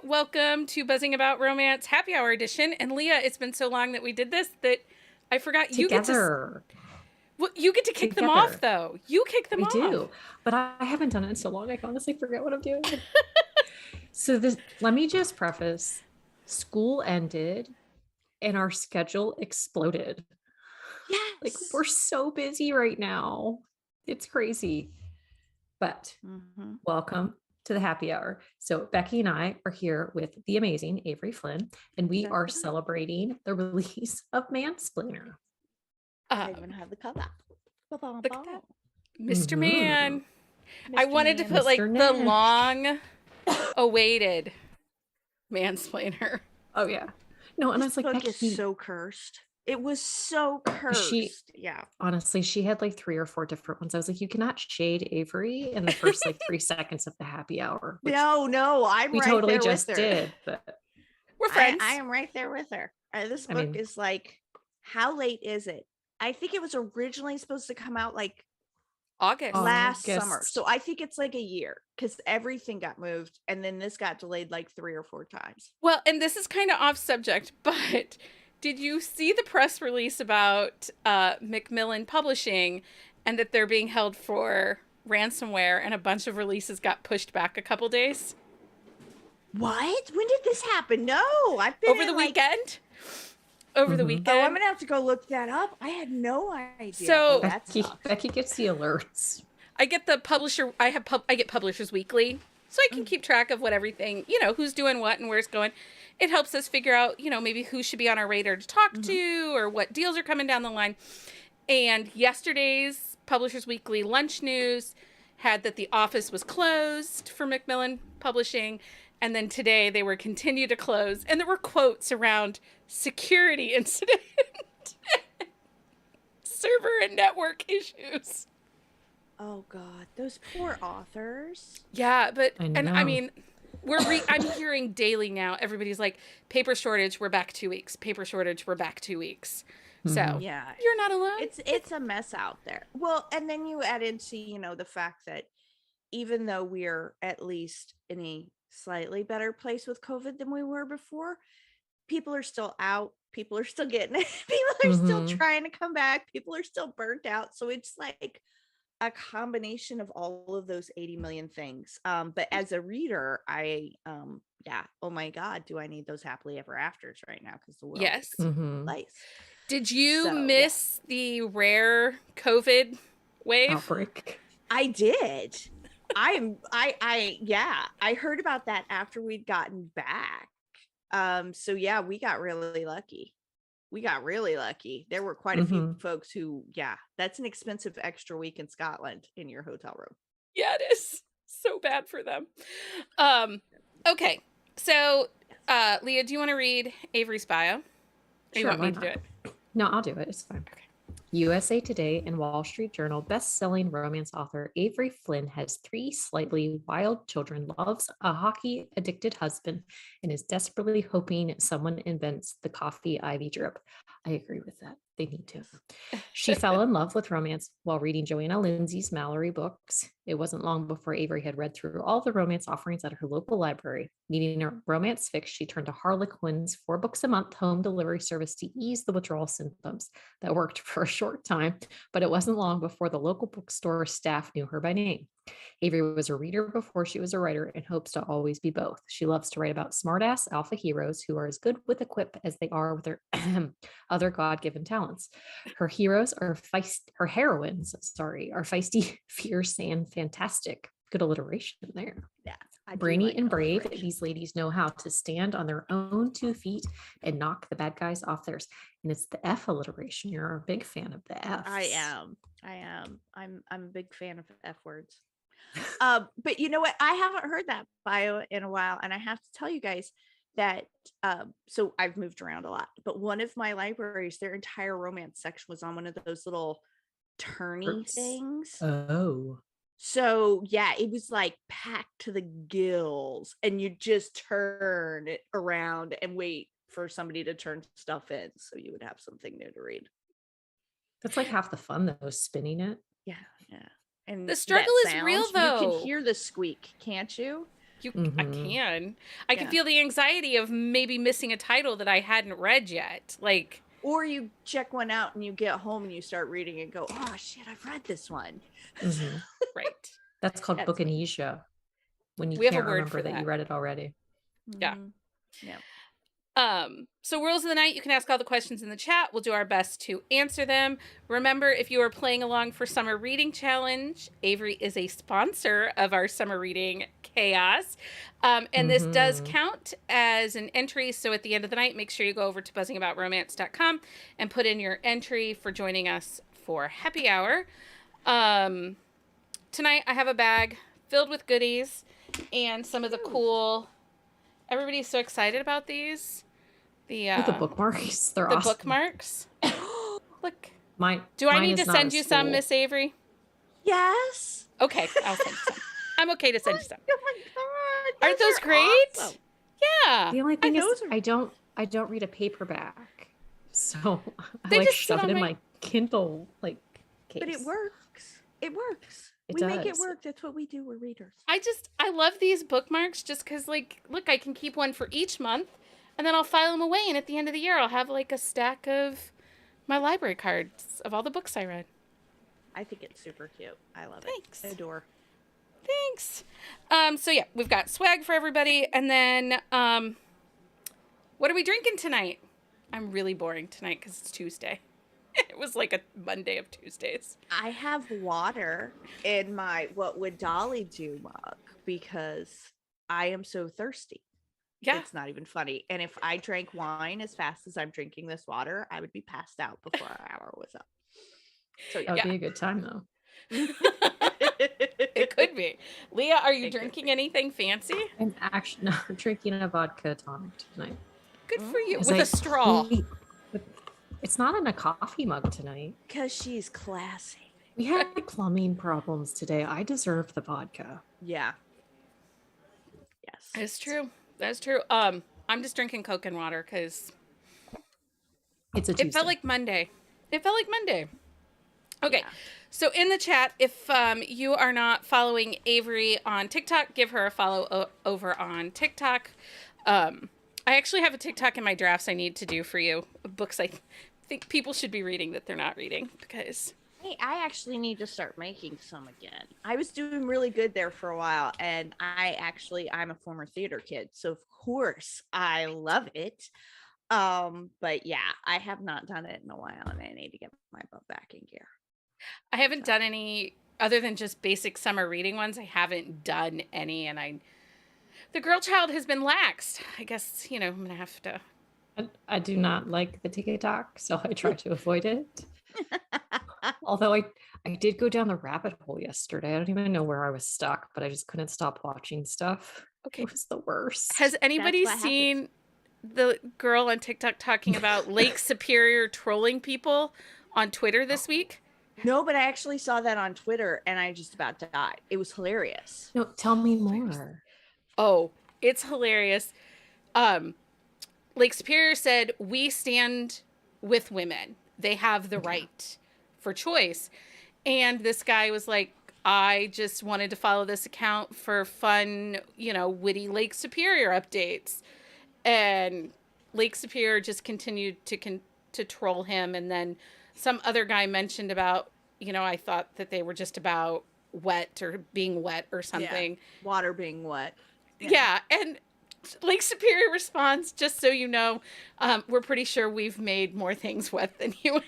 Welcome to Buzzing About Romance Happy Hour Edition. And Leah, it's been so long that we did this that I forgot Together. you get to kick them off, though. You kick them off. I do, but I haven't done it in so long. I honestly forget what I'm doing. Let me just preface: school ended, and our schedule exploded. Yes, like we're so busy right now. It's crazy. But welcome to the happy hour. So Becky and I are here with the amazing Avery Flynn, and we are celebrating the release of Mansplainer. I even have the cover. Look at that. Mr. Man. Mr. I wanted to put Mr. the long awaited Mansplainer. Oh yeah. No, and I was like, book is so cursed. It was so cursed. Honestly, she had like 3 or 4 different ones. I was like, you cannot shade Avery in the first 3 seconds of the happy hour. No, I'm right totally there just with her. did. But we're friends. I am right there with her. This book is like, how late is it? I think it was originally supposed to come out like last summer. So I think it's like a year because everything got moved and then this got delayed like 3 or 4 times. Well, and this is kind of off subject, but did you see the press release about Macmillan Publishing and that they're being held for ransomware and a bunch of releases got pushed back a couple days? What? When did this happen? No, I've been over the weekend. Over the weekend. Oh, I'm gonna have to go look that up. I had no idea. So Becky gets the alerts. I get the publisher. I get Publishers Weekly, so I can keep track of what everything, who's doing what and where it's going. It helps us figure out, maybe who should be on our radar to talk to or what deals are coming down the line. And yesterday's Publishers Weekly lunch news had that the office was closed for Macmillan Publishing. And then today they were continued to close. And there were quotes around security incident, server and network issues. Oh, God. Those poor authors. Yeah, but, I mean, I'm hearing daily now, everybody's like, paper shortage, we're back 2 weeks. Paper shortage, we're back 2 weeks. So, yeah, you're not alone. It's a mess out there. Well, and then you add into, the fact that even though we're at least in a slightly better place with COVID than we were before, people are still out. People are still getting it. People are still trying to come back. People are still burnt out. So it's like a combination of all of those 80 million things. But as a reader, oh my God, do I need those happily ever afters right now? Because the world is place. Did you miss the rare COVID wave? Outbreak. I did. I heard about that after we'd gotten back. So yeah, we got really lucky. There were quite a few folks who, that's an expensive extra week in Scotland in your hotel room. Yeah, it is so bad for them. Okay. So, Leah, do you want to read Avery's bio? Or you want me to do it? No, I'll do it. It's fine. Okay. USA Today and Wall Street Journal best-selling romance author Avery Flynn has 3 slightly wild children, loves a hockey-addicted husband, and is desperately hoping someone invents the coffee ivy drip. I agree with that. They need to. She fell in love with romance while reading Johanna Lindsey's Mallory books. It wasn't long before Avery had read through all the romance offerings at her local library. Needing a romance fix, she turned to Harlequin's 4 books a month home delivery service to ease the withdrawal symptoms. That worked for a short time, but it wasn't long before the local bookstore staff knew her by name. Avery was a reader before she was a writer and hopes to always be both. She loves to write about smartass alpha heroes who are as good with a quip as they are with their other God-given talents. Her heroines are feisty, fierce, and fantastic. Good alliteration there. Yeah. Brainy and brave, these ladies know how to stand on their own 2 feet and knock the bad guys off theirs. And it's the F alliteration. You're a big fan of the F. I am. I'm a big fan of F words. But you know what? I haven't heard that bio in a while, and I have to tell you guys that so I've moved around a lot, but one of my libraries, their entire romance section was on one of those little turny things. Oh. So yeah, it was like packed to the gills, and you just turn it around and wait for somebody to turn stuff in so you would have something new to read. That's like half the fun though, spinning it. Yeah. And the struggle is real though. You can hear the squeak, can't you? I Mhm. can. I can Yeah. feel the anxiety of maybe missing a title that I hadn't read yet. Like, Or you check one out and you get home and you start reading and go, oh shit, I've read this one. Mhm. right. That's called That's me. bookinisia, when you We have a can't word remember for that you that. read it already. Yeah. Mhm. Yeah. So rules of the night, you can ask all the questions in the chat. We'll do our best to answer them. Remember, if you are playing along for Summer Reading Challenge, Avery is a sponsor of our Summer Reading Chaos. And this does Mhm. count as an entry. So at the end of the night, make sure you go over to buzzingaboutromance.com and put in your entry for joining us for happy hour. Tonight, I have a bag filled with goodies and some of the cool... Everybody's so excited about these. The bookmarks, they're The awesome. bookmarks. Look. Mine. Do I mine need is to not a send you some, school. Miss Avery? Yes. Okay, I'll send you some. I'm okay to send you some. Oh my god. Aren't those are great? awesome. Yeah. The only thing is, those are- I don't read a paperback, so I They like just sit shove it on in my- my Kindle case. But it works. It works. It We make it does. work. That's what we do. We're readers. I love these bookmarks just because, like, look, I can keep one for each month and then I'll file them away. And at the end of the year, I'll have like a stack of my library cards of all the books I read. I think it's super cute. I love Thanks. it. I adore. Thanks. So yeah, we've got swag for everybody. And then, what are we drinking tonight? I'm really boring tonight because it's Tuesday. It was like a Monday of Tuesdays. I have water in my what would Dolly do mug because I am so thirsty. Yeah. It's not even funny. And if I drank wine as fast as I'm drinking this water, I would be passed out before our hour was up. So That would be a good time, though. It could be. Leah, are you It could drinking be. anything fancy? I'm actually not drinking a vodka tonic tonight. Good for you. 'Cause With a straw. It's not in a coffee mug tonight. Because she's classy. We had plumbing problems today. I deserve the vodka. Yeah. Yes. That's true. That's true. I'm just drinking Coke and water because It's a Tuesday. it felt like Monday. Okay. Yeah. So in the chat, if you are not following Avery on TikTok, give her a follow over on TikTok. I actually have a TikTok in my drafts I need to do for you. Books I think people should be reading that they're not reading because... Hey, I actually need to start making some again. I was doing really good there for a while, and I'm a former theater kid, so of course I love it. But yeah, I have not done it in a while, and I need to get my butt back in gear. I haven't done any other than just basic summer reading ones. I haven't done any, and the girl child has been laxed. I guess, I'm gonna have to. I do not like the TikTok, so I try to avoid it. Although I did go down the rabbit hole yesterday. I don't even know where I was stuck, but I just couldn't stop watching stuff. Okay. It was the worst. Has anybody what seen the girl on TikTok talking about Lake Superior trolling people on Twitter this week? No, but I actually saw that on Twitter, and I just about died. It was hilarious. No, tell me more. Oh, it's hilarious. Lake Superior said, "We stand with women. They have the right for choice." And this guy was like, "I just wanted to follow this account for fun, witty Lake Superior updates." And Lake Superior just continued to troll him. And then some other guy mentioned about, I thought that they were just about wet or being wet or something. Yeah. Water being wet. Yeah. And Lake Superior responds, "Just so you know, we're pretty sure we've made more things wet than you."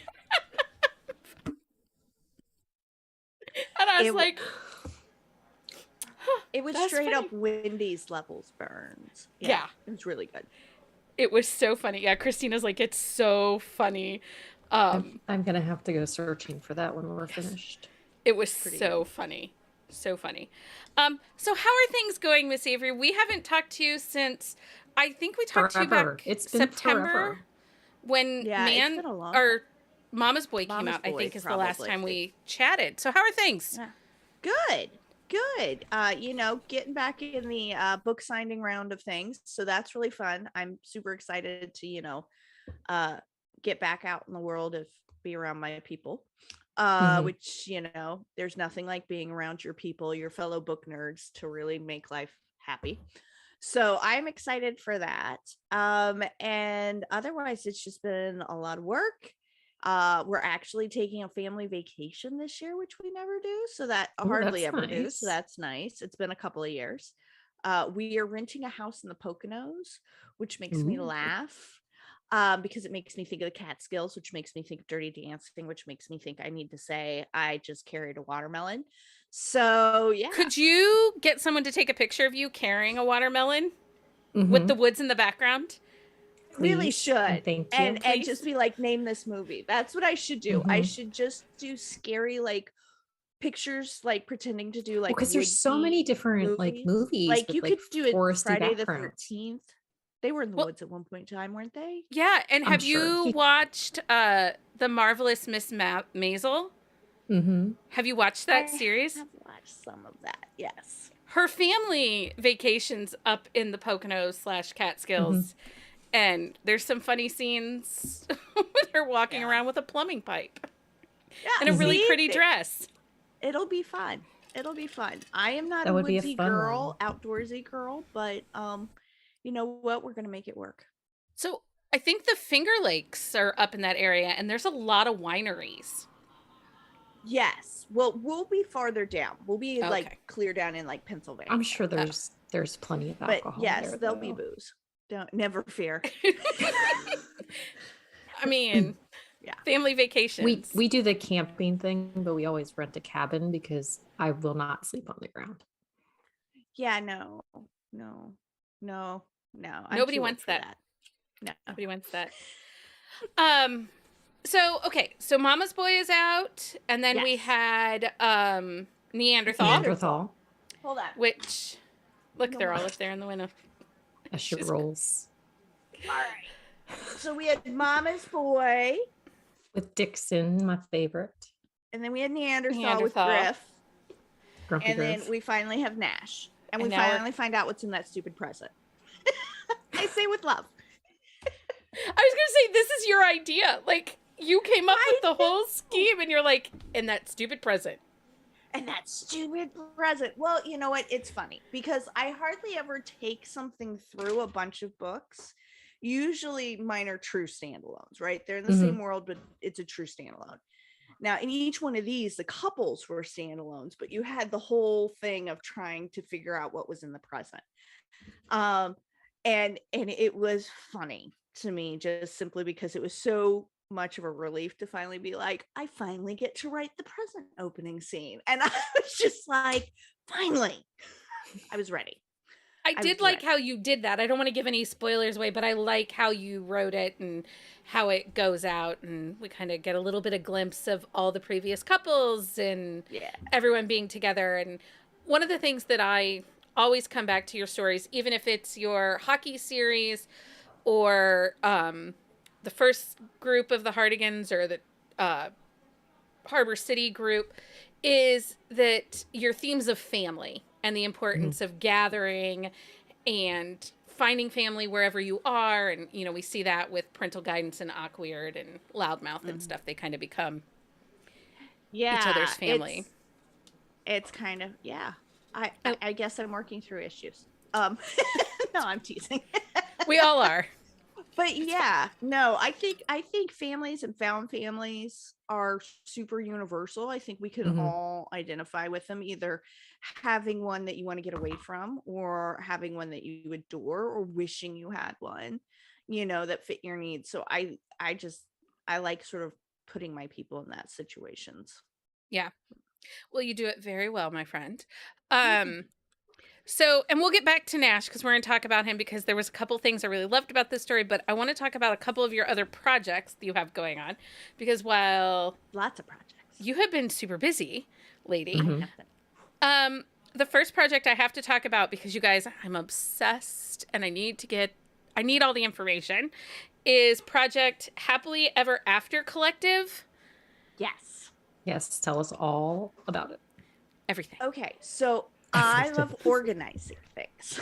And I was like, it was that's straight funny. up Wendy's levels burns. Yeah. It was really good. It was so funny. Yeah, Christina's like, "It's so funny." I'm gonna have to go searching for that when we're finished. It was Pretty so funny. So funny. So how are things going, Miss Avery? We haven't talked to you since, I think we talked to you Forever. back It's been September forever. when Yeah, it's been a long or Mama's Boy came Mama's out, I Boy, think is the last probably. time we chatted. So how are things? Yeah. Good. Getting back in the book signing round of things. So that's really fun. I'm super excited to, get back out in the world of be around my people. Which, there's nothing like being around your people, your fellow book nerds to really make life happy. So I'm excited for that. And otherwise, it's just been a lot of work. We're actually taking a family vacation this year, which we never do. So that Ooh, hardly that's ever do. nice. So that's nice. It's been a couple of years. We are renting a house in the Poconos, which makes me Ooh. laugh. Because it makes me think of the Catskills, which makes me think of Dirty Dancing, which makes me think I need to say I just carried a watermelon. So yeah, Could you get someone to take a picture of you carrying a watermelon with Mhm. the woods in the background? really Please and should. thank you. And Please? just be like, name this movie. That's what I should do. I Mhm. should just do scary like pictures, like pretending to do Well, like because there's so many woodsy different like movies Like with you like could do it foresty Friday the backgrounds. 13th. They were in the Well, woods at one point in time, weren't they? yeah. And I'm have sure. you watched The Marvelous Miss Maisel? Mm-hmm. Have you watched that series? I have watched some of that. Yes. Her family vacations up in the Poconos / Catskills. And there's some funny scenes with her walking Yeah. around with a plumbing pipe Yeah. and a really see? pretty dress. It'll be fun. It'll be fun. I am not That a would be a woodsy fun girl, outdoorsy girl, but you know what? We're gonna make it work. So I think the Finger Lakes are up in that area, and there's a lot of wineries. Yes. Well, we'll be farther down. We'll be Okay. like clear down in like Pennsylvania. I'm sure there's plenty of But alcohol yes, there, there'll be though. booze. Don't never fear. I mean, Yeah. family vacations. We do the camping thing, but we always rent a cabin because I will not sleep on the ground. Yeah, no. I'm Nobody too old wants for that. No. Nobody wants that. So okay, so Mama's Boy is out, and then we Yes. had Neanderthal, Neanderthal, Hold on. which look, No they're all more. up there in the window. as she She's- rolls All right. So we had Mama's Boy, with Dixon, my favorite. and then we had Neanderthal with Neanderthal. Griff, Grumpy and Griff. then we finally have Nash, and we And now we're- finally find out what's in that stupid present. I say with love. I was gonna say this is your idea. Like you came up with the whole scheme, and you're like, in that stupid present. And that stupid present. Well, you know what? It's funny because I hardly ever take something through a bunch of books. Usually mine are true standalones, right? They're in the same world, but it's a true standalone. Now, in each one of these, the couples were standalones, but you had the whole thing of trying to figure out what was in the present. And it was funny to me just simply because it was so much of a relief to finally be like, I finally get to write the present opening scene. And I was just like, finally, I was ready. I did like how you did that. I don't want to give any spoilers away, but I like how you wrote it and how it goes out, and we kind of get a little bit of glimpse of all the previous couples and everyone being together. And one of the things that I always come back to your stories, even if it's your hockey series or the first group of the Hardigans or the Harbor City group, is that your themes of family and the importance of gathering and finding family wherever you are. And, you know, we see that with parental guidance and awkward and loudmouth and stuff. They kind of become each other's family. It's kind of, I guess I'm working through issues. No, I'm teasing. We all are. But yeah, no, I think families and found families are super universal. I think we can all identify with them, either having one that you want to get away from or having one that you adore or wishing you had one, you know, that fit your needs. So I like sort of putting my people in that situations. Yeah. Well, you do it very well, my friend. So, and we'll get back to Nash because we're going to talk about him because there was a couple things I really loved about this story, but I want to talk about a couple of your other projects that you have going on because while lots of projects, you have been super busy, lady. The first project I have to talk about because you guys, I'm obsessed and I need all the information, is Project Happily Ever After Collective. Yes, tell us all about it. Everything. Okay, so I love organizing things.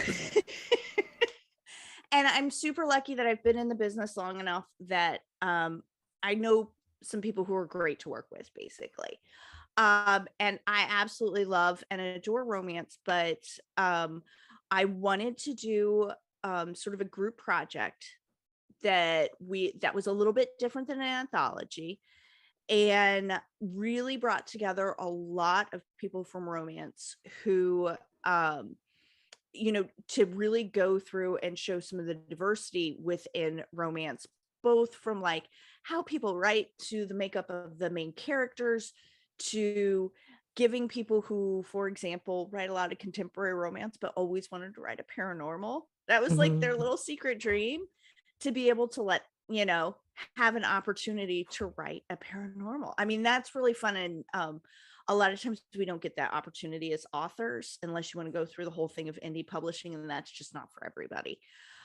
And I'm super lucky that I've been in the business long enough that I know some people who are great to work with, basically. And I absolutely love and adore romance, but I wanted to do sort of a group project that was a little bit different than an anthology, and really brought together a lot of people from romance who to really go through and show some of the diversity within romance, both from like how people write to the makeup of the main characters, to giving people who, for example, write a lot of contemporary romance but always wanted to write a paranormal. That was like their little secret dream, to be able to let have an opportunity to write a paranormal. I mean, that's really fun. And a lot of times we don't get that opportunity as authors unless you want to go through the whole thing of indie publishing, and that's just not for everybody.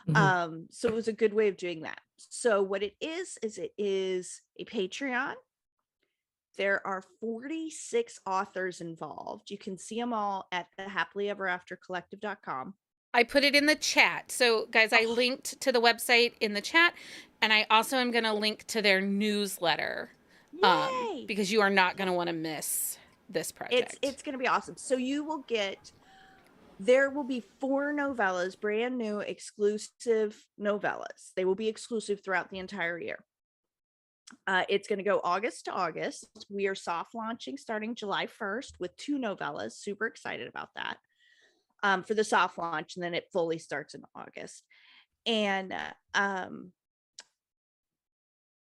So it was a good way of doing that. So what it is it is a Patreon. There are 46 authors involved. You can see them all at the happilyeveraftercollective.com. I put it in the chat. So, guys, I linked to the website in the chat, and I also am going to link to their newsletter, because you are not going to want to miss this project. It's going to be awesome. So there will be 4 novellas, brand new exclusive novellas. They will be exclusive throughout the entire year. It's going to go August to August. We are soft launching starting July 1st with 2 novellas. Super excited about that. For the soft launch, and then it fully starts in August. And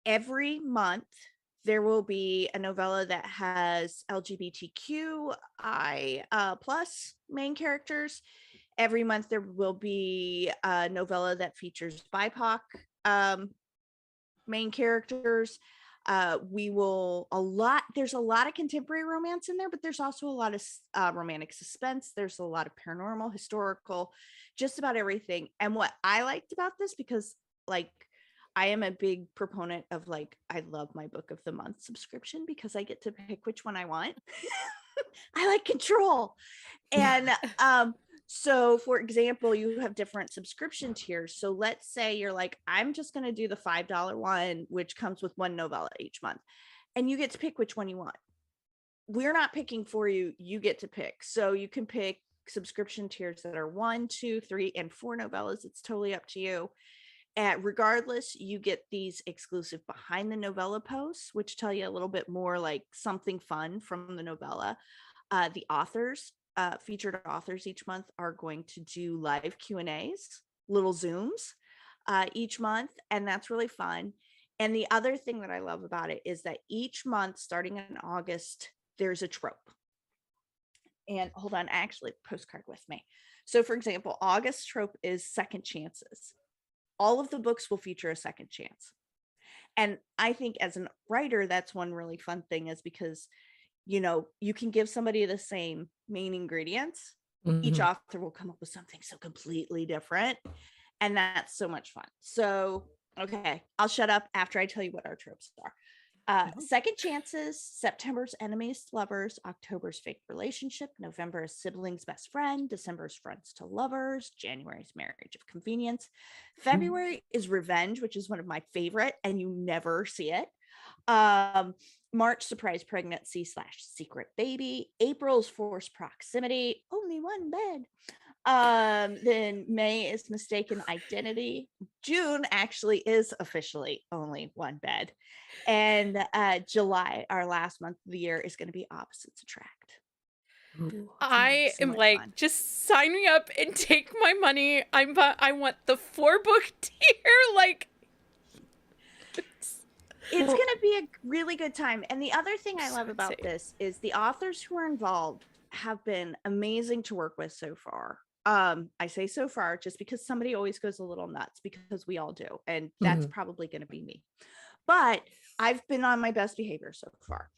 every month there will be a novella that has LGBTQI plus main characters. Every month there will be a novella that features BIPOC main characters. There's a lot of contemporary romance in there, but there's also a lot of romantic suspense. There's a lot of paranormal, historical, just about everything. And what I liked about this, because like I am a big proponent of like, I love my book of the month subscription because I get to pick which one I want. I like control. And so for example, you have different subscription tiers. So let's say you're like, I'm just going to do the $5 one, which comes with 1 novella each month, and you get to pick which one you want. We're not picking for you. You get to pick. So you can pick subscription tiers that are 1, 2, 3, and 4 novellas. It's totally up to you. Regardless, you get these exclusive behind the novella posts, which tell you a little bit more like something fun from the novella. The authors, featured authors each month are going to do live Q&As, little Zooms each month, and that's really fun. And the other thing that I love about it is that each month, starting in August, there's a trope. And hold on, I actually have a postcard with me. So for example, August trope is second chances. All of the books will feature a second chance. And I think as a writer, that's one really fun thing, is because you can give somebody the same main ingredients. Each author will come up with something so completely different. And that's so much fun. So, okay, I'll shut up after I tell you what our tropes are. Second chances, September's enemies to lovers, October's fake relationship, November's siblings best friend, December's friends to lovers, January's marriage of convenience. February is revenge, which is one of my favorite, and you never see it. March, surprise pregnancy / secret baby. April's forced proximity, only one bed. Then May is mistaken identity. June actually is officially only one bed. And July, our last month of the year, is going to be opposites attract. Ooh, I am like, fun. Just sign me up and take my money. I want the 4-book tier. Like, it's going to be a really good time. And the other thing I love about this is the authors who are involved have been amazing to work with so far. I say so far just because somebody always goes a little nuts, because we all do. And that's probably going to be me. But I've been on my best behavior so far.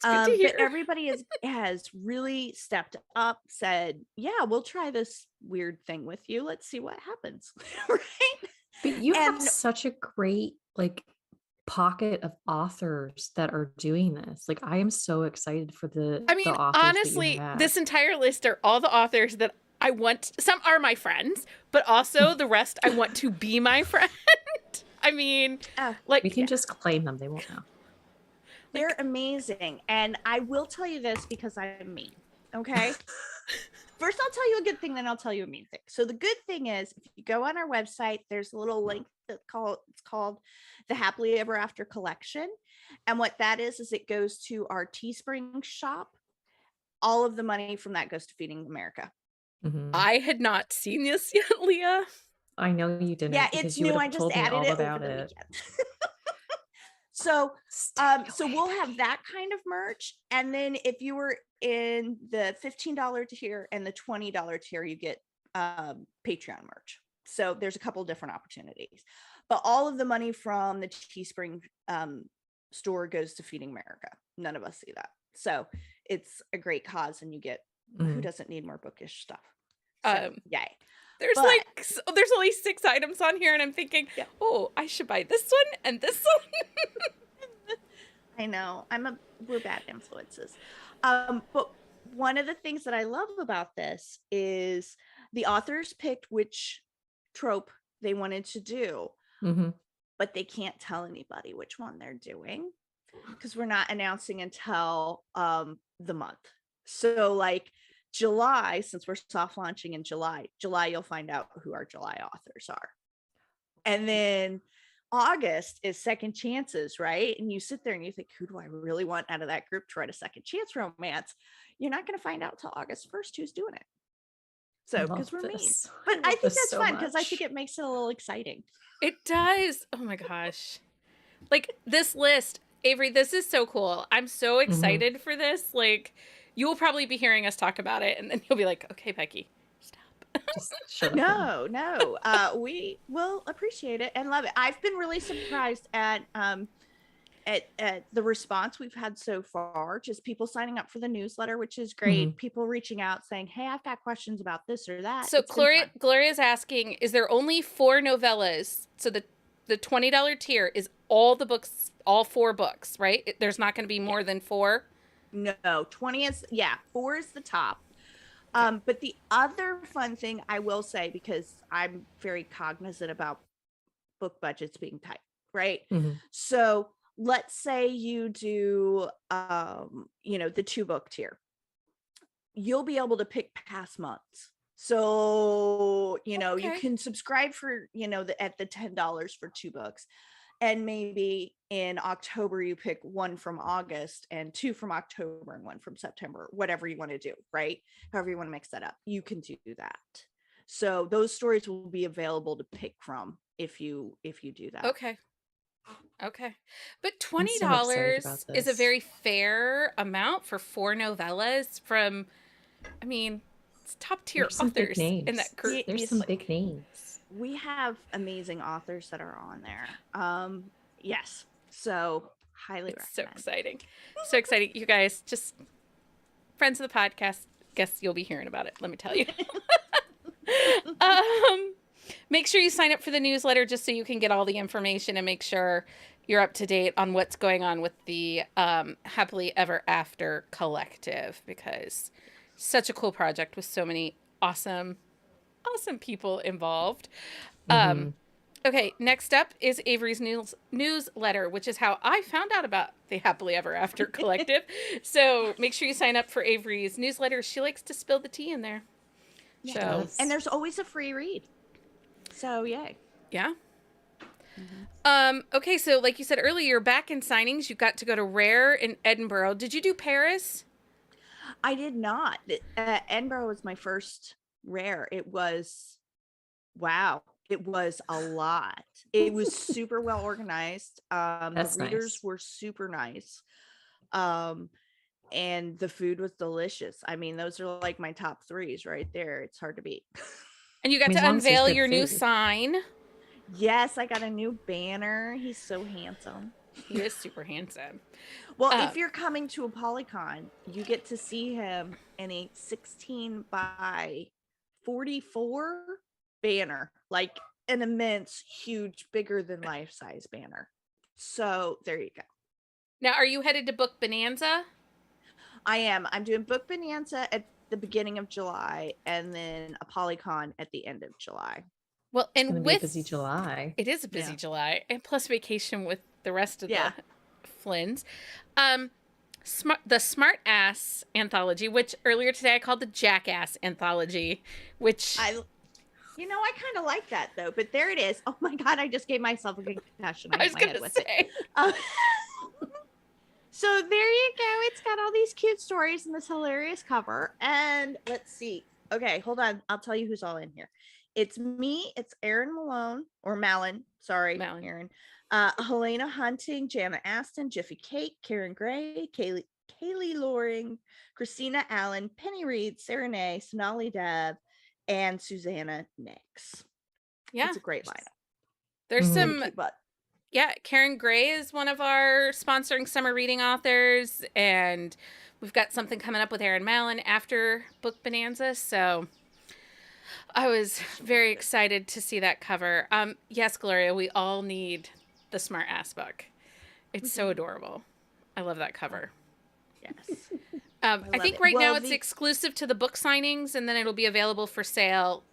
But everybody has really stepped up, said, yeah, we'll try this weird thing with you. Let's see what happens. Right? But you have such a great pocket of authors that are doing this. Like, I am so excited for the authors honestly, this entire list are all the authors that I want. Some are my friends, but also the rest I want to be my friend. I mean, we can just claim them. They won't know. They're amazing. And I will tell you this because I'm me. Okay. First, I'll tell you a good thing, then I'll tell you a mean thing. So the good thing is, if you go on our website, there's a little link it's called the Happily Ever After collection. And what that is it goes to our Teespring shop. All of the money from that goes to Feeding America. Mhm. I had not seen this yet, Leah. I know you didn't. Yeah, because it's you would new. have I just told me added all it about over the it. weekend. So Stay we'll away. have that kind of merch. And then if you were in the $15 tier and the $20 tier, you get Patreon merch. So there's a couple different opportunities. But all of the money from the Teespring store goes to Feeding America. None of us see that. So it's a great cause, and you get who doesn't need more bookish stuff. So yay. There's there's only 6 items on here, and I'm thinking, oh, I should buy this one and this one. I know. We're bad influences. But one of the things that I love about this is the authors picked which trope they wanted to do, but they can't tell anybody which one they're doing because we're not announcing until the month. So like July, since we're soft launching in July, you'll find out who our July authors are. And then August is second chances, right? And you sit there and you think, who do I really want out of that group to write a second chance romance? You're not going to find out till August 1st who's doing it. So, because we're mean. But I think that's fun because I think it makes it a little exciting. It does. Oh my gosh. Like this list, Avery, this is so cool. I'm so excited for this. Like, you'll probably be hearing us talk about it, and then you'll be like, okay, Becky, stop. Just shut up. No. We will appreciate it and love it. I've been really surprised at the response we've had so far. Just people signing up for the newsletter, which is great. People reaching out saying, hey, I've got questions about this or that. So Gloria's asking, is there only 4 novellas? So the $20 tier is all the books, all 4 books, right? There's not going to be more than 4? No, 20 is, 4 is the top. But the other fun thing I will say, because I'm very cognizant about book budgets being tight, right? So let's say you do, the 2 book tier. You'll be able to pick past months. So, you can subscribe for, at the $10 for 2 books. And maybe in October, you pick 1 from August and 2 from October and 1 from September, whatever you want to do, right? However you want to mix that up, you can do that. So those stories will be available to pick from if you do that. Okay. But $20 is a very fair amount for 4 novellas from, it's top tier authors in that group. There's some big names. We have amazing authors that are on there. Yes. So highly recommend. So exciting. So exciting. You guys, just friends of the podcast, guess you'll be hearing about it. Let me tell you. Make sure you sign up for the newsletter just so you can get all the information and make sure you're up to date on what's going on with the Happily Ever After Collective, because such a cool project with so many awesome people involved. Okay, next up is Avery's newsletter, which is how I found out about the Happily Ever After Collective. So make sure you sign up for Avery's newsletter. She likes to spill the tea in there. Yes. And there's always a free read. So yay. Yeah. Okay, so like you said earlier, you're back in signings. You got to go to Rare in Edinburgh. Did you do Paris? I did not. Edinburgh was my first Rare. It was, wow. It was a lot. It was super well organized. The readers were super nice. And the food was delicious. Those are like my top 3s right there. It's hard to beat. And you got to unveil your new sign. Yes, I got a new banner. He's so handsome. He is super handsome. Well, if you're coming to a Polycon, you get to see him in a 16 by 44 banner, like an immense, huge, bigger than life size banner. So there you go. Now, are you headed to Book Bonanza? I am. I'm doing Book Bonanza at the beginning of July and then a Polycon at the end of July. Well, and it's with a busy July. It is a busy July, and plus vacation with the rest of the Flynns. the Smart Ass anthology, which earlier today I called the Jackass anthology, which I kind of like that though, but there it is. Oh my God, I just gave myself a concussion. I was hit my head gonna with say. it. So there you go. It's got all these cute stories and this hilarious cover. And let's see. Okay, hold on. I'll tell you who's all in here. It's me. It's Erin Malone or Malin. Sorry, Malin. Erin. Helena Hunting, Jana Aston, Jiffy Kate, Karen Gray, Kaylee Loring, Christina Allen, Penny Reed, Sarah Nay, Sonali Dev, and Susanna Nix. Yeah. It's a great lineup. There's some Cute butt. Yeah, Karen Gray is one of our sponsoring summer reading authors, and we've got something coming up with Erin Mallon after Book Bonanza, so I was very excited to see that cover. Yes, Gloria, we all need the Smart Ass book. It's so adorable. I love that cover. Yes. I think it. right Well, now it's exclusive to the book signings, and then it'll be available for sale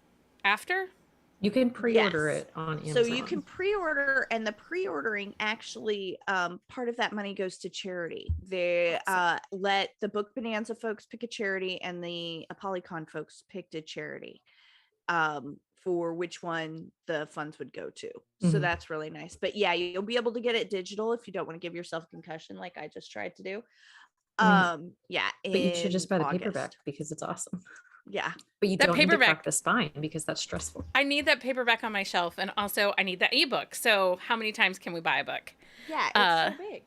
after. You can pre-order Yes. it on Amazon. So you can pre-order, and the pre-ordering actually, part of that money goes to charity. They let the Book Bonanza folks pick a charity, and the Polycon folks picked a charity for which one the funds would go to. So Mhm. that's really nice. But yeah, you'll be able to get it digital if you don't want to give yourself a concussion like I just tried to do. Yeah, But you should just buy the August. paperback because it's awesome. Yeah. But you That don't need to paperback- crack the spine because that's stressful. I need that paperback on my shelf, and also I need that ebook. So how many times can we buy a book? Yeah, it's so big.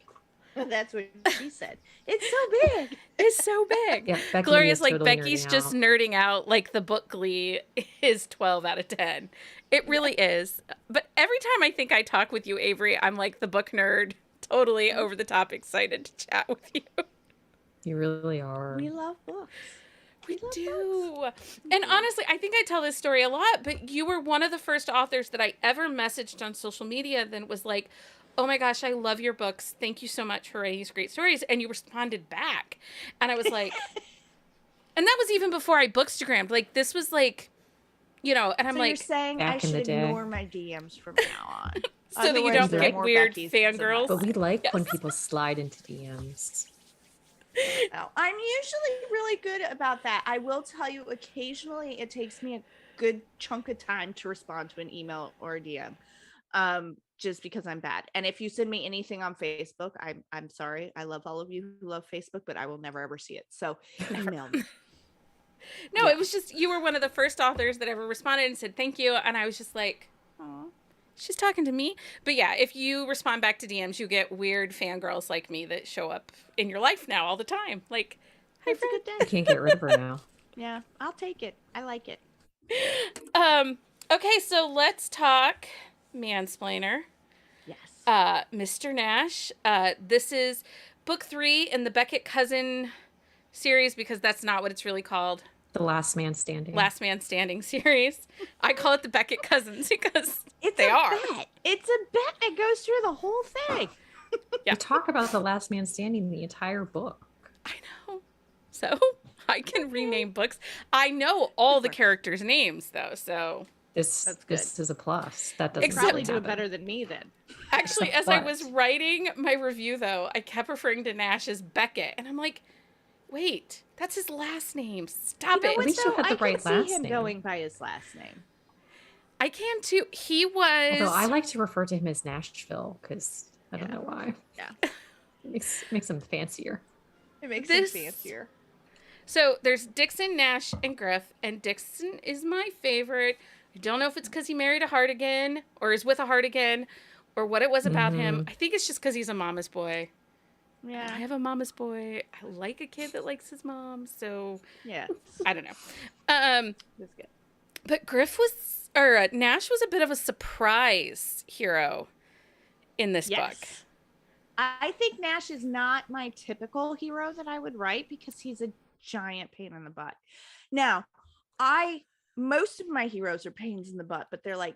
That's what she said. It's so big. It's so big. Yeah, Becky Gloria's is like, totally Becky's nerding just out. nerding out like the book Glee is 12 out of 10. It really is. But every time I think I talk with you, Avery, I'm like the book nerd, totally over the top excited to chat with you. You really are. We love books. We love do. And honestly, I think I tell this story a lot, but you were one of the first authors that I ever messaged on social media that was like, oh my gosh, I love your books. Thank you so much for writing these great stories. And you responded back. And I was like, and that was even before I bookstagrammed. Like, this was like, you know, and I'm So like, you're saying I back in the should day. ignore my DMs from now on. so that you Otherwise, don't there are get more weird Beckys in my fangirls. But we like when Yes. people slide into DMs. No, I'm usually really good about that. I will tell you, occasionally it takes me a good chunk of time to respond to an email or a DM, just because I'm bad. And if you send me anything on Facebook, I'm sorry. I love all of you who love Facebook, but I will never ever see it. So email me. No, Yeah. it was just, you were one of the first authors that ever responded and said thank you. And I was just like, Aw. she's talking to me. But yeah, if you respond back to DMs, you get weird fangirls like me that show up in your life now all the time. Like, hi, It's a friend. good I day. can't get rid of her now. Yeah, I'll take it. I like it. Okay, so let's talk Mansplainer. Yes. Mr. Nash. This is book 3 in the Beckett Cousin series, because that's not what it's really called. The Last Man Standing. Last Man Standing series. I call it the Beckett Cousins because It's they a are. bet. It's a bet that goes through the whole thing. Yeah. We talk about The Last Man Standing the entire book. I know. So I can rename books. I know all the Good work. characters' names though. So This That's is a plus. That doesn't Except- Probably really do it happen. better than me then. actually, as What? I was writing my review though, I kept referring to Nash as Beckett, and I'm like, wait, that's his last name. Stop You know it. what, At least you though? had the I right can last see him name. going by his last name. I can too. He was. Although I like to refer to him as Nashville because I don't Yeah. know why. Yeah. It makes him fancier. It makes This- him fancier. So there's Dixon, Nash, and Griff, and Dixon is my favorite. I don't know if it's because he married a Hartigan or is with a Hartigan or what it was about him. I think it's just because he's a mama's boy. I Yeah. have a mama's boy. I like a kid that likes his mom, so Yeah. I don't know. That's good. But Nash was a bit of a surprise hero in this book. I think Nash is not my typical hero that I would write because he's a giant pain in the butt. Now, most of my heroes are pains in the butt, but they're like,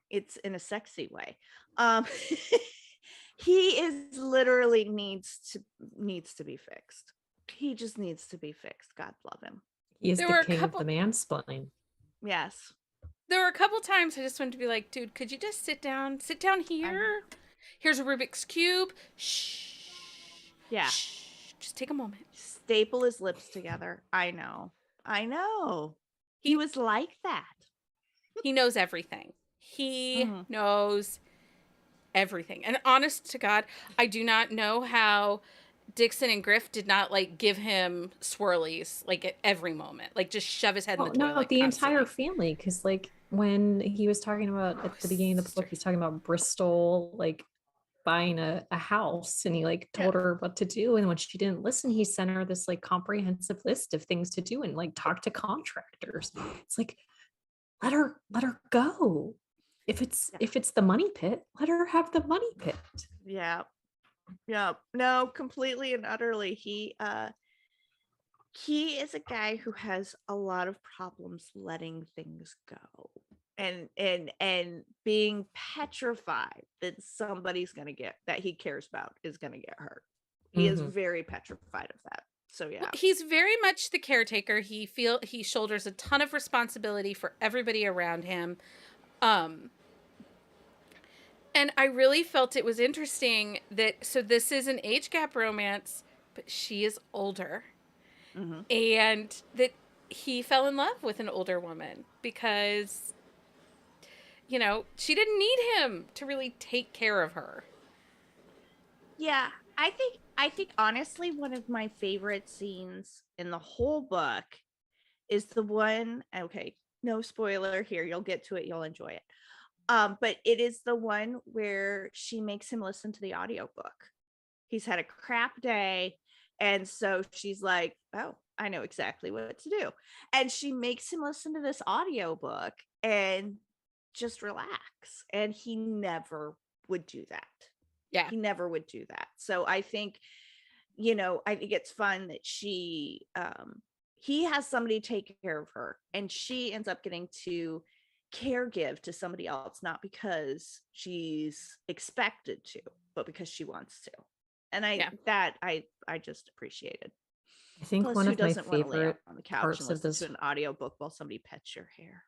it's in a sexy way. He is literally needs to be fixed. He just needs to be fixed. God love him. He is There the were a king couple- of the mansplain. Yes. There were a couple times I just wanted to be like, dude, could you just sit down? Sit down here. Here's a Rubik's Cube. Shh. Yeah. Shh. Just take a moment. Staple his lips together. I know. He was like that. He knows everything. He Mhm. knows everything. And honest to God, I do not know how Dixon and Griff did not like give him swirlies like at every moment, like just shove his head in Well, the no, toilet the constantly. entire family, because like when he was talking about at the beginning of the book, he's talking about Bristol, like buying a house, and he like told her what to do, and when she didn't listen, he sent her this like comprehensive list of things to do and like talk to contractors. It's like, let her go. If it's the money pit, let her have the money pit. Yeah. No, completely and utterly. He is a guy who has a lot of problems letting things go, and being petrified that somebody's gonna get that he cares about is gonna get hurt. He is very petrified of that. So yeah. He's very much the caretaker. He shoulders a ton of responsibility for everybody around him. And I really felt it was interesting that so this is an age gap romance, but she is older. Mhm. And that he fell in love with an older woman because she didn't need him to really take care of her. Yeah, I think honestly one of my favorite scenes in the whole book is the one, okay, no spoiler here, you'll get to it, you'll enjoy it. But it is the one where she makes him listen to the audiobook. He's had a crap day, and so she's like, "Oh, I know exactly what to do." And she makes him listen to this audiobook and just relax. And he never would do that. Yeah. He never would do that. So I think it's fun that he has somebody take care of her, and she ends up getting to caregive to somebody else, not because she's expected to, but because she wants to. And I just appreciated. I think Plus, one who of my doesn't want to lay out favorite on the couch and parts of listen this to an audiobook while somebody pets your hair?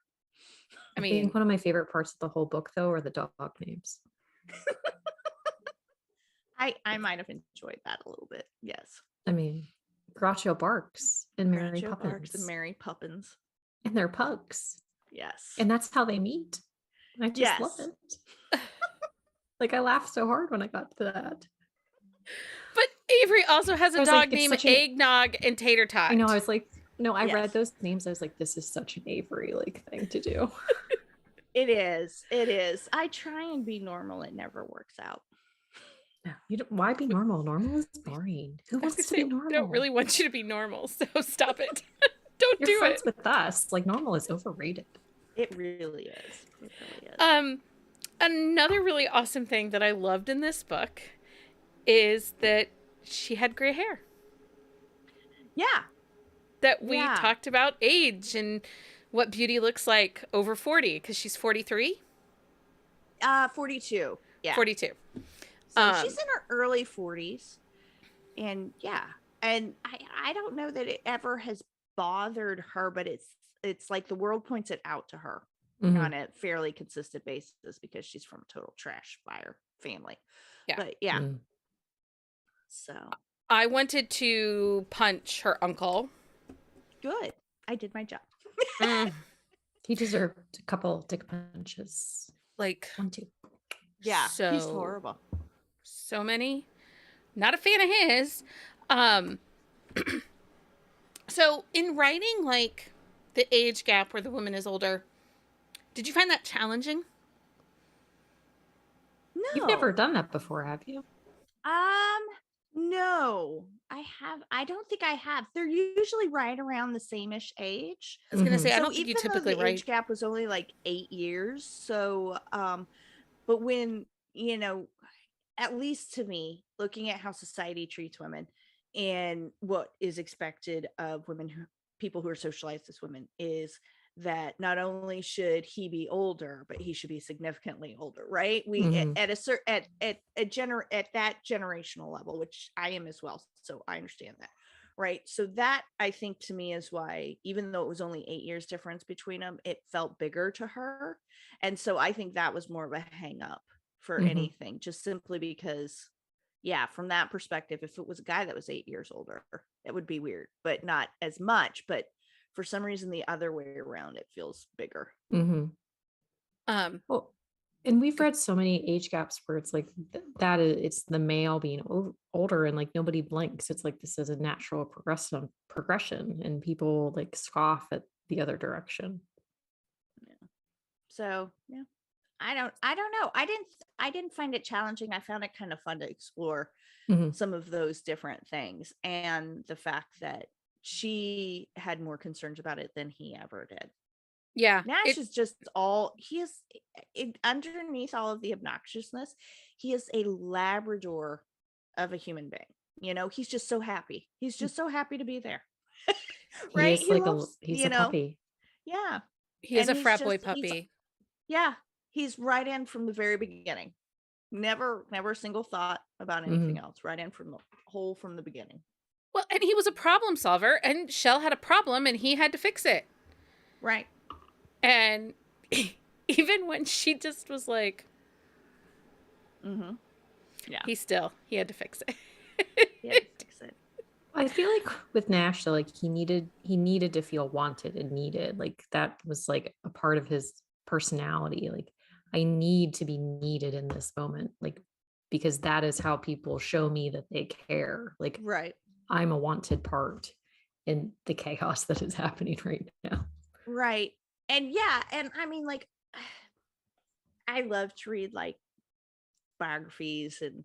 I I mean, think one of my favorite parts of the whole book though are the dog names. I might have enjoyed that a little bit. Yes. I mean, Groucho Barks and Mary Groucho Barks and Poppins, Mary Poppins. and they're pugs, Yes. and that's how they meet. I just love Yes. it. Like I laughed so hard when I got to that. but Avery also has I a was like, dog it's named such an. Eggnog and Tater Tot. I know. I was like, no. I Yes. read those names. I was like, this is such an Avery like thing to do. It is. It is. I try and be normal. It never works out. No, you don't. Why be normal? Normal is boring. Who I was wants to gonna be say, normal? I don't really want you to be normal, so stop it. Don't You're do friends it. with us. Like normal is overrated. It really is. It really is. Another really awesome thing that I loved in this book is that she had gray hair. Yeah. That we talked about age and what beauty looks like over 40 because she's 43. 42. Yeah. 42. So she's in her early 40s. And yeah. And I don't know that it ever has bothered her, but it's like the world points it out to her on a fairly consistent basis because she's from a total trash fire family. Yeah. But yeah. So I wanted to punch her uncle. good. I did my job. He deserved a couple dick punches. Like 1, 2. Yeah. So, he's horrible. So many. Not a fan of his. So in writing like the age gap where the woman is older, did you find that challenging? No. You've never done that before, have you? No, I don't think I have. They're usually right around the same-ish age. I was gonna say, I So don't think you even though typically the age gap was only like 8 years, so but when at least to me, looking at how society treats women and what is expected of people who are socialized as women, is that not only should he be older, but he should be significantly older, right? We at a certain at that generational level, which I am as well, so I understand that, right? So that, I think, to me is why, even though it was only 8 years difference between them, it felt bigger to her. And so I think that was more of a hang up for anything, just simply because yeah, from that perspective, if it was a guy that was 8 years older, it would be weird, but not as much. But for some reason, the other way around, it feels bigger. Mm-hmm. Well, and we've Go- read so many age gaps where it's like that is it's the male being older and like nobody blinks. It's like this is a natural progression, and people like scoff at the other direction. So yeah, I don't know. I didn't find it challenging. I found it kind of fun to explore Mhm. some of those different things, and the fact that she had more concerns about it than he ever did. Yeah. Nash is just all he is underneath all of the obnoxiousness. He is a Labrador of a human being. You know, he's just so happy. He's just so happy to be there. He Right? is He like loves, he's you a know, puppy. yeah. He is And a he's frat boy just he's puppy. yeah, he's right in from the very beginning. Never a single thought about anything else. Right in from the beginning. Well, and he was a problem solver, and Shell had a problem, and he had to fix it. Right. And even when she just was like, Mm-hmm. Yeah. he had to fix it. He had to fix it. I feel like with Nash, though, like he needed to feel wanted and needed. Like that was like a part of his personality. Like I need to be needed in this moment, like because that is how people show me that they care. Like Right. I'm a wanted part in the chaos that is happening right now. Right. And yeah, and I mean, like, I love to read like biographies and,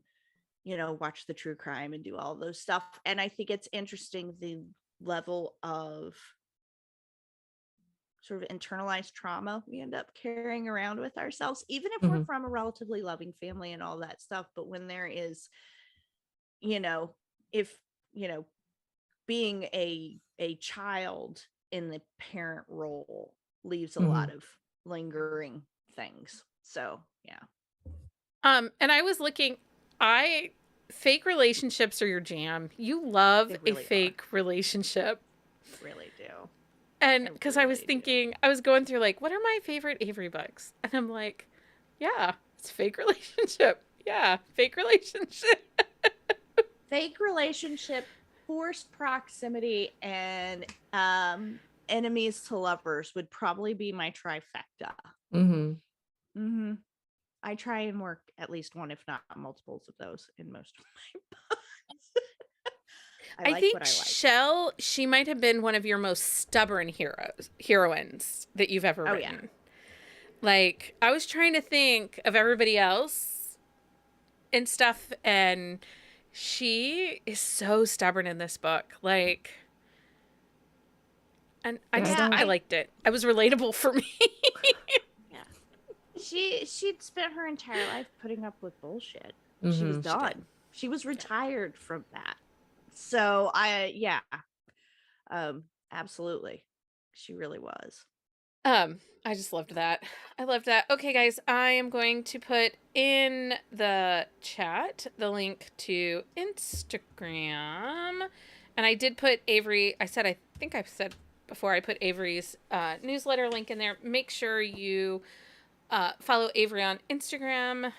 you know, watch the true crime and do all those stuff. And I think it's interesting the level of sort of internalized trauma we end up carrying around with ourselves, even if we're Mhm. from a relatively loving family and all that stuff. But when there is, you know, if, you know, being a child in the parent role leaves a lot of lingering things. So yeah. And I was looking, fake relationships are your jam. You love They a really fake relationship. Really do. And I because I was really do. thinking, I was going through like, what are my favorite Avery books? And I'm like, yeah, it's fake relationship. Yeah, fake relationship. Fake relationship, forced proximity, and enemies to lovers would probably be my trifecta. Mm-hmm. Mm-hmm. I try and work at least one, if not multiples of those in most of my books. I like think what I like. Shell, she might have been one of your most stubborn heroines that you've ever written. Yeah. Like, I was trying to think of everybody else and stuff, and she is so stubborn in this book. Like, and I liked it. It was relatable for me. Yeah. She'd spent her entire life putting up with bullshit. She was done. She was retired from that. So absolutely. She really was. I just loved that. I loved that. Okay, guys, I am going to put in the chat the link to Instagram. And I did put Avery, I think I've said before, I put Avery's newsletter link in there. Make sure you follow Avery on Instagram.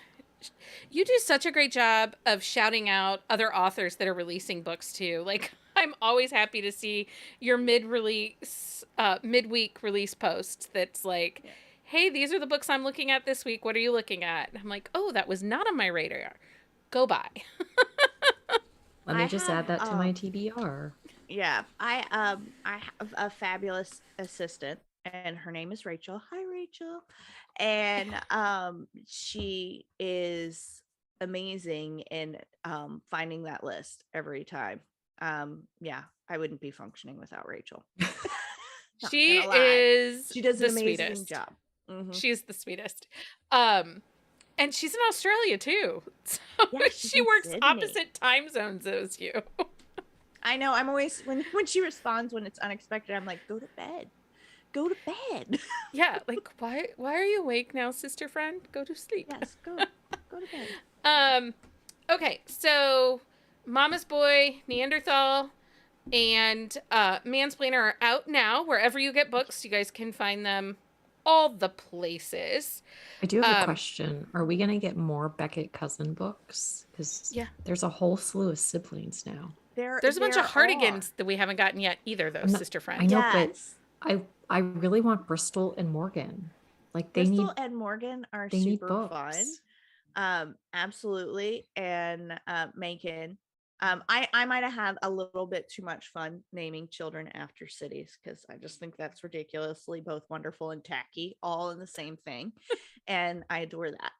You do such a great job of shouting out other authors that are releasing books too. Like, I'm always happy to see your midweek release post that's like, hey, these are the books I'm looking at this week. What are you looking at? And I'm like, oh, that was not on my radar. Go buy. Let me just add that to my TBR. Yeah, I have a fabulous assistant, and her name is Rachel. Hi, Rachel. And she is amazing in finding that list every time. Yeah, I wouldn't be functioning without Rachel. She does an amazing sweetest job. Mm-hmm. She's the sweetest. And she's in Australia too. So Yeah, she works opposite time zones as you. I know. I'm always when she responds when it's unexpected, I'm like, go to bed. Go to bed. Yeah, like why are you awake now, sister friend? Go to sleep. Yes, go to bed. Okay, so Mama's Boy, Neanderthal, and Mansplainer are out now. Wherever you get books, you guys can find them all the places. I do have a question. Are we going to get more Beckett cousin books? Because Yeah. there's a whole slew of siblings now. There's a bunch of Hardigans that we haven't gotten yet either, though, sister friends. I know, Yes. but I really want Bristol and Morgan. Like Bristol and Morgan are they need super books. fun. Absolutely. And Macon. I might have had a little bit too much fun naming children after cities because I just think that's ridiculously both wonderful and tacky, all in the same thing. And I adore that.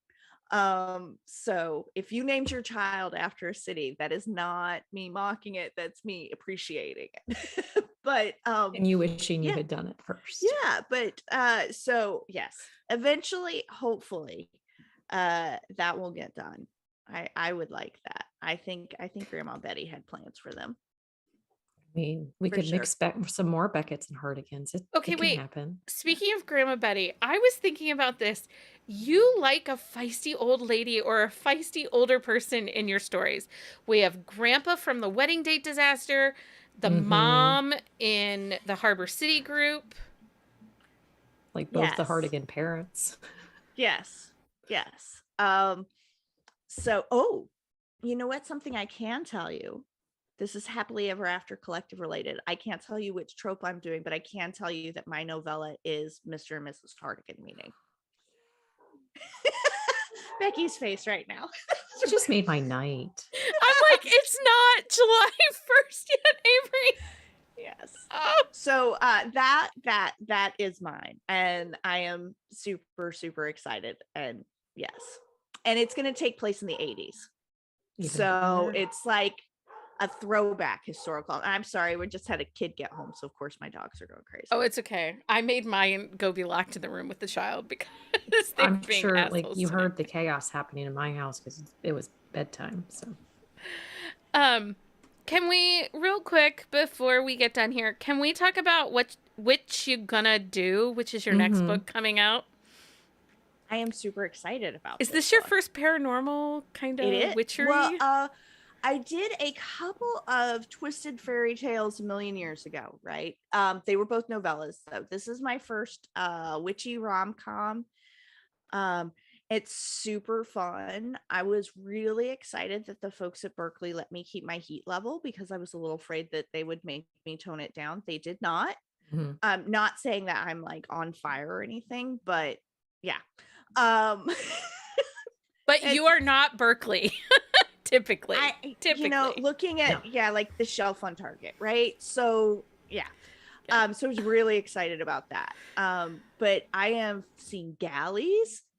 So if you named your child after a city, that is not me mocking it, that's me appreciating it. But and you wishing you had done it first. Yeah, but so yes, eventually, hopefully, that will get done. I would like that. I think Grandma Betty had plans for them. I mean, we could mix some more Becketts and Hardigans. It can happen. Speaking of Grandma Betty, I was thinking about this. You like a feisty old lady or a feisty older person in your stories. We have Grandpa from the wedding date disaster, the mom in the Harbor City group. Like both the Hardigan parents. Yes. So, you know what? Something I can tell you. This is happily ever after collective related. I can't tell you which trope I'm doing, but I can tell you that my novella is Mr. and Mrs. Hardigan meeting. Becky's face right now. It just made my night. I'm like, it's not July 1st yet, Avery. Yes. So that is mine. And I am super, super excited. And yes. And it's going to take place in the 80s. So it's like a throwback historical. I'm sorry, we just had a kid get home, so of course my dogs are going crazy. Oh, it's okay. I made mine go be locked in the room with the child because I'm sure like you heard the chaos happening in my house because it was bedtime. So can we real quick before we get done here, can we talk about which you gonna do, which is your next book coming out? I am super excited about Is this your first paranormal kind of witchery? Well, I did a couple of twisted fairy tales a million years ago, right? They were both novellas, though. This is my first witchy rom-com. It's super fun. I was really excited that the folks at Berkeley let me keep my heat level because I was a little afraid that they would make me tone it down. They did not. Not saying that I'm like on fire or anything, but yeah. But you are not Berkeley. Typically, you know, looking at like the shelf on Target, right? So so I was really excited about that. But I am seeing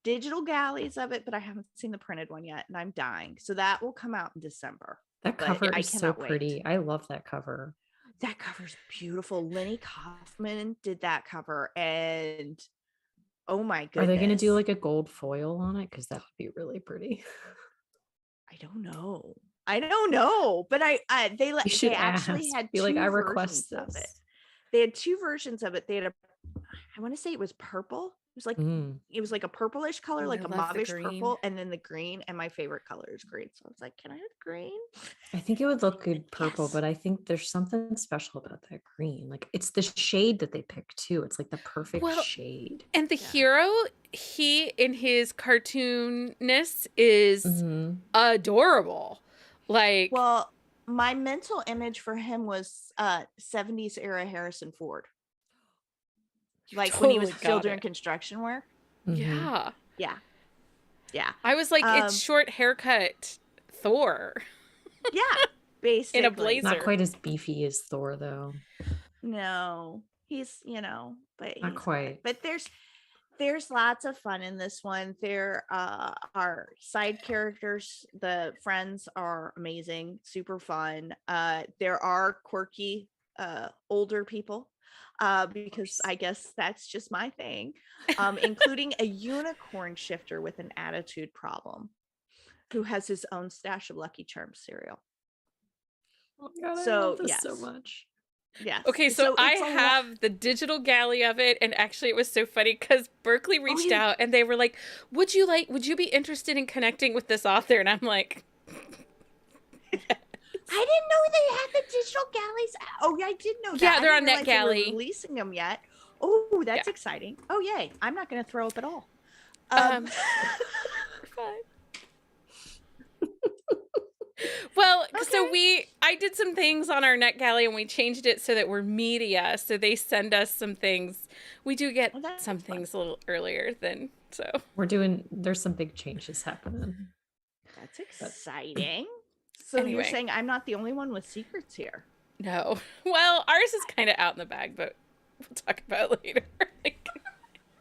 digital galleys of it, but I haven't seen the printed one yet, and I'm dying. So that will come out in December. That cover is so pretty. I love that cover. That cover's beautiful. Lenny Kaufman did that cover, and oh my goodness, are they going to do like a gold foil on it? Because that would be really pretty. I don't know, but they actually had two I request versions of it. They had two versions of it. They had I want to say it was purple. It was like a purplish color, like a mauvish purple, and then the green. And my favorite color is green. So I was like, can I have green? I think it would look good purple, but I think there's something special about that green. Like it's the shade that they pick too. It's like the perfect shade. And the hero, he in his cartoonness is adorable. Like, well, my mental image for him was 70s era Harrison Ford. Like when he was still doing construction work. Yeah. I was like, it's short haircut Thor. Yeah, basically. In a blazer. Not quite as beefy as Thor, though. No, he's, but not quite. But there's lots of fun in this one. There are side characters. The friends are amazing, super fun. There are quirky older people. Because I guess that's just my thing, including a unicorn shifter with an attitude problem who has his own stash of Lucky Charms cereal. Oh God, I love this so much. Yes. Okay, so I have the digital galley of it, and actually it was so funny because Berkeley reached out and they were like, would you be interested in connecting with this author? And I'm like, yes. I didn't know they had the digital galleys. Oh, yeah, I did know that. Yeah, they're I on didn't realize they were NetGalley. releasing them yet. Oh, that's Yeah. exciting. Oh, yay. I'm not going to throw up at all. Fine. Well, so I did some things on our NetGalley and we changed it so that we're media. So they send us some things. We do get some things a little earlier than so. There's some big changes happening. That's exciting. So Anyway. you're saying I'm not the only one with secrets here? No. Well, ours is kind of out in the bag, but we'll talk about it later.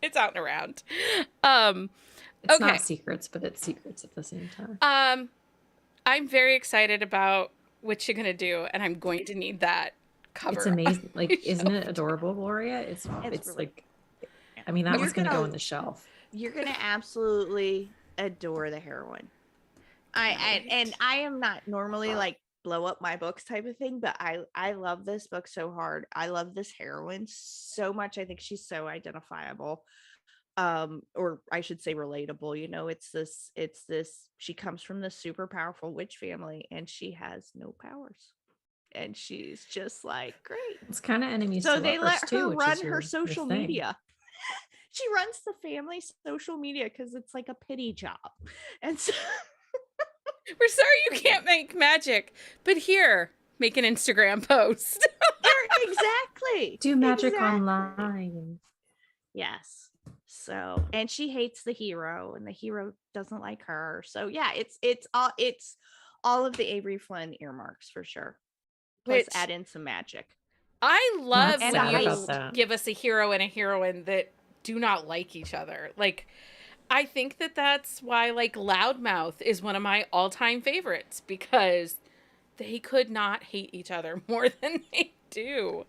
It's out and around. It's not secrets, but it's secrets at the same time. I'm very excited about what you're going to do, and I'm going to need that cover. It's amazing. Like, isn't it adorable, Gloria? It's really, like, I mean, that was going to go on the shelf. You're going to absolutely adore the heroine. I am not normally like blow up my books type of thing, but I love this book so hard. I love this heroine so much. I think she's so identifiable. Or I should say relatable. You know, it's this she comes from this super powerful witch family and she has no powers, and she's just like, great, it's kind of enemies so to they lovers let too, her which run is her your social thing. media. She runs the family social media because it's like a pity job. And so we're sorry you can't make magic, but here, make an Instagram post. Exactly. Do magic online. Yes. So, and she hates the hero, and the hero doesn't like her. So yeah, it's all of the Avery Flynn earmarks for sure. Plus add in some magic. I love when you that. give us a hero and a heroine that do not like each other. Like, I think that's why, like, Loudmouth is one of my all-time favorites, because they could not hate each other more than they do.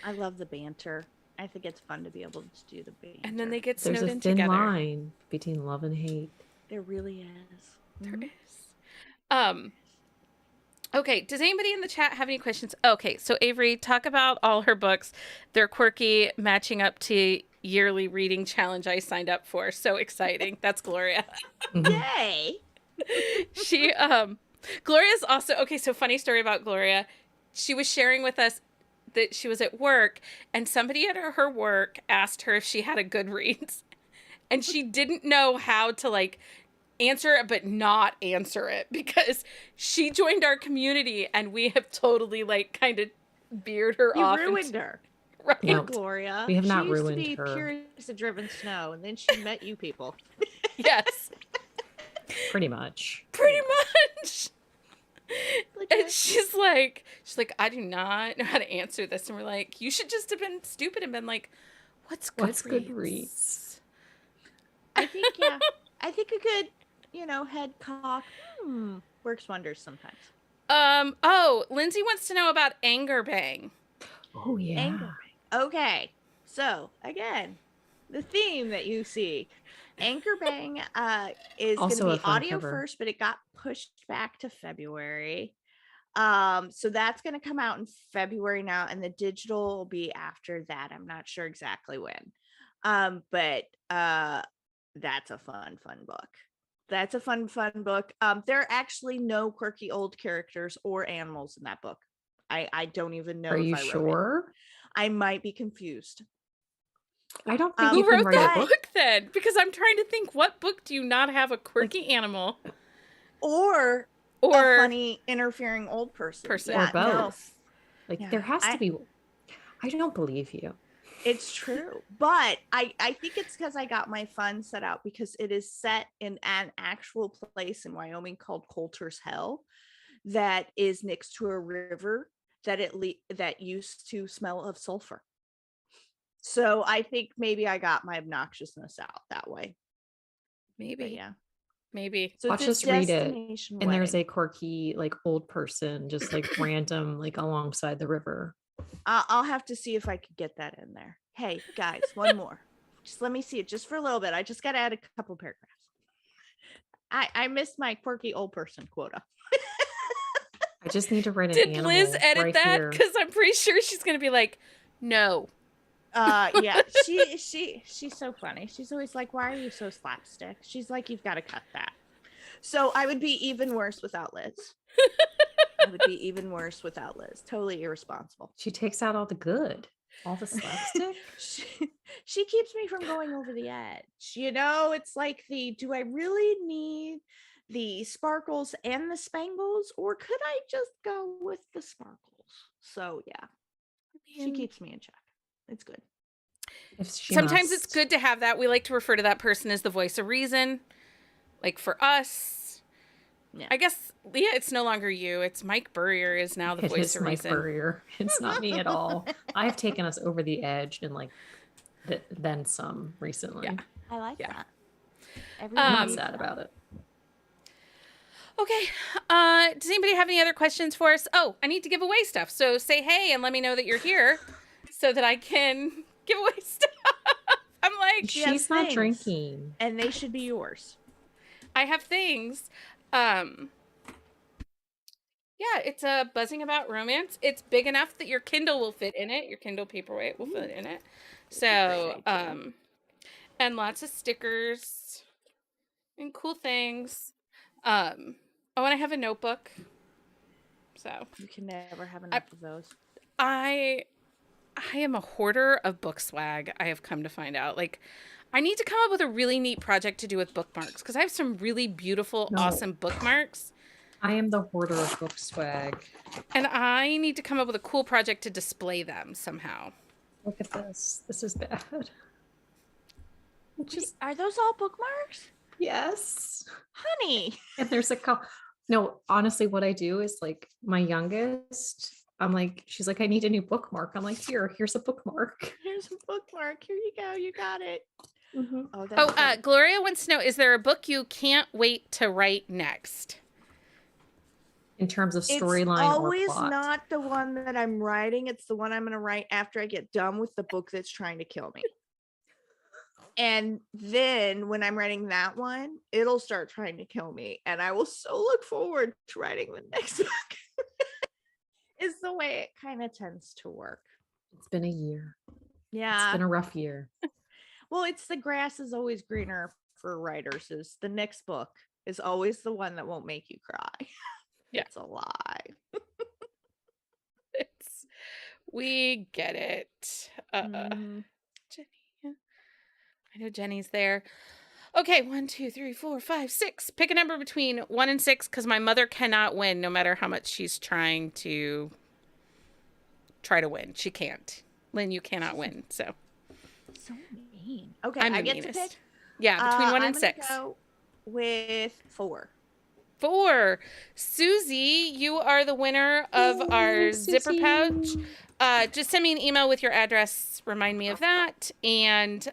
I love the banter. I think it's fun to be able to do the banter. And then they get snowed in together. There's a thin together. line between love and hate. There really is. There is. Okay, does anybody in the chat have any questions? Okay, so Avery, talk about all her books. They're quirky, matching up to yearly reading challenge I signed up for. So exciting. That's Gloria. Yay. Gloria's also, okay, so funny story about Gloria. She was sharing with us that she was at work and somebody at her work asked her if she had a Goodreads, and she didn't know how to like answer it but not answer it, because she joined our community and we have totally like kind of veered her off. You ruined her. Right. No, Gloria. We have not she used ruined to be her. Pure as a driven snow, and then she met you people. Yes. Pretty much. Pretty much. And she's like, I do not know how to answer this. And we're like, you should just have been stupid and been like, what's Goodreads? I think, yeah. I think a good, head cock works wonders sometimes. Oh, Lindsey wants to know about Anger Bang. Oh, yeah. Anger Bang. Okay. So, again, the theme that you see. Anchor Bang is going to be audio first, but it got pushed back to February. So that's going to come out in February now, and the digital will be after that. I'm not sure exactly when. But that's a fun book. That's a fun book. There are actually no quirky old characters or animals in that book. I don't even know. Are you sure? I might be confused. I don't think you wrote that book then, because I'm trying to think, what book do you not have a quirky animal or a funny interfering old person or both? There has to be. I don't believe you. It's true, but I think it's because I got my fun set out, because it is set in an actual place in Wyoming called Coulter's Hell that is next to a river that used to smell of sulfur. So I think maybe I got my obnoxiousness out that way. Maybe. So watch us read it, and there's a quirky old person just random alongside the river. I'll have to see if I could get that in there. Hey guys, one more. Just let me see it just for a little bit. I just got to add a couple paragraphs. I missed my quirky old person quota. I just need to write an Did animal Liz edit right that? Because I'm pretty sure she's going to be like, no. Yeah, she's so funny. She's always like, why are you so slapstick? She's like, you've got to cut that. So I would be even worse without Liz. It would be even worse without Liz. Totally irresponsible. She takes out all the good, all the slapstick. She keeps me from going over the edge. You know, it's like do I really need the sparkles and the spangles, or could I just go with the sparkles? So yeah, she keeps me in check. It's good. Sometimes it's good to have that. We like to refer to that person as the voice of reason. Like for us, I guess, it's no longer you. It's Mike Burrier is now the voice of reason. Mike Burrier. It's not me at all. I've taken us over the edge and then some recently. Yeah. I like that. I'm not sad about it. Okay. Does anybody have any other questions for us? Oh, I need to give away stuff. So say hey and let me know that you're here so that I can give away stuff. I'm like, she's not drinking. And they should be yours. I have things. Yeah, it's a buzzing about romance. It's big enough that your Kindle will fit in it. Your Kindle Paperweight will fit in it. So, and lots of stickers and cool things. Oh, and I have a notebook. So you can never have enough of those. I am a hoarder of book swag. I have come to find out. Like, I need to come up with a really neat project to do with bookmarks because I have some really beautiful, awesome bookmarks. I am the hoarder of book swag. And I need to come up with a cool project to display them somehow. Look at this. This is bad. Are those all bookmarks? Yes. Honey. And there's a couple. No, honestly, what I do is like my youngest, I'm like, she's like, I need a new bookmark. I'm like, here's a bookmark. Here's a bookmark. Here you go. You got it. Mm-hmm. Gloria wants to know, is there a book you can't wait to write next? In terms of storyline, it's always or plot. Not the one that I'm writing. It's the one I'm going to write after I get done with the book that's trying to kill me. And then when I'm writing that one, it'll start trying to kill me. And I will so look forward to writing the next book. Is the way it kind of tends to work. It's been a year. Yeah. It's been a rough year. Well, it's the grass is always greener for writers. Is the next book is always the one that won't make you cry. Yeah. It's a lie. We get it. Jenny. I know Jenny's there. Okay, 1, 2, 3, 4, 5, 6. Pick a number between 1 and 6 because my mother cannot win no matter how much she's trying to win. She can't. Lynn, you cannot win. So mean. Okay, I get to pick. Yeah, between 1 and 6. Go with 4. 4. Susie, you are the winner of our zipper pouch. Just send me an email with your address. Remind me of that. And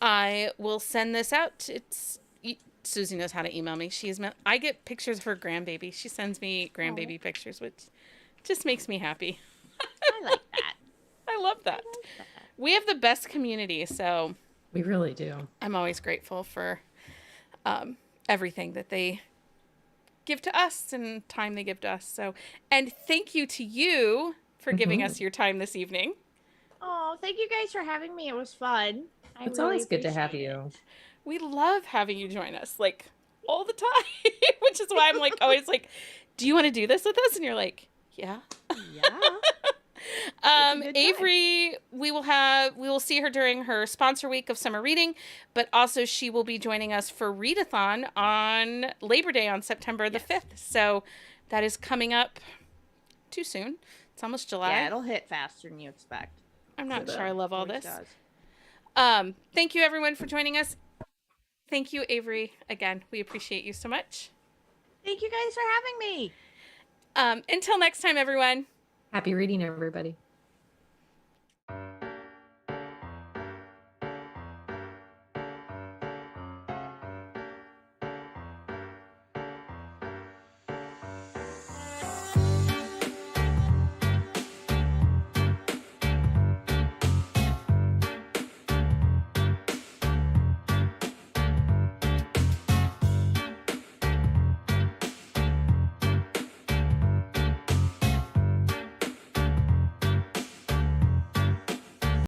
I will send this out. Susie knows how to email me. I get pictures of her grandbaby. She sends me grandbaby pictures, which just makes me happy. I like that. I love that. We have the best community, so we really do. I'm always grateful for everything that they give to us and time they give to us. So, and thank you to you for giving us your time this evening. Oh, thank you guys for having me. It was fun. It's always good to have you. We love having you join us, like, all the time, which is why I'm like always like, do you want to do this with us? And you're like, yeah. Avery, we will see her during her sponsor week of summer reading, but also she will be joining us for Readathon on Labor Day on September the 5th. So that is coming up too soon. It's almost July. Yeah, it'll hit faster than you expect. I'm not sure I love all this. Does. Thank you everyone for joining us. Thank you, Avery. Again, we appreciate you so much. Thank you guys for having me. Until next time, everyone. Happy reading, everybody.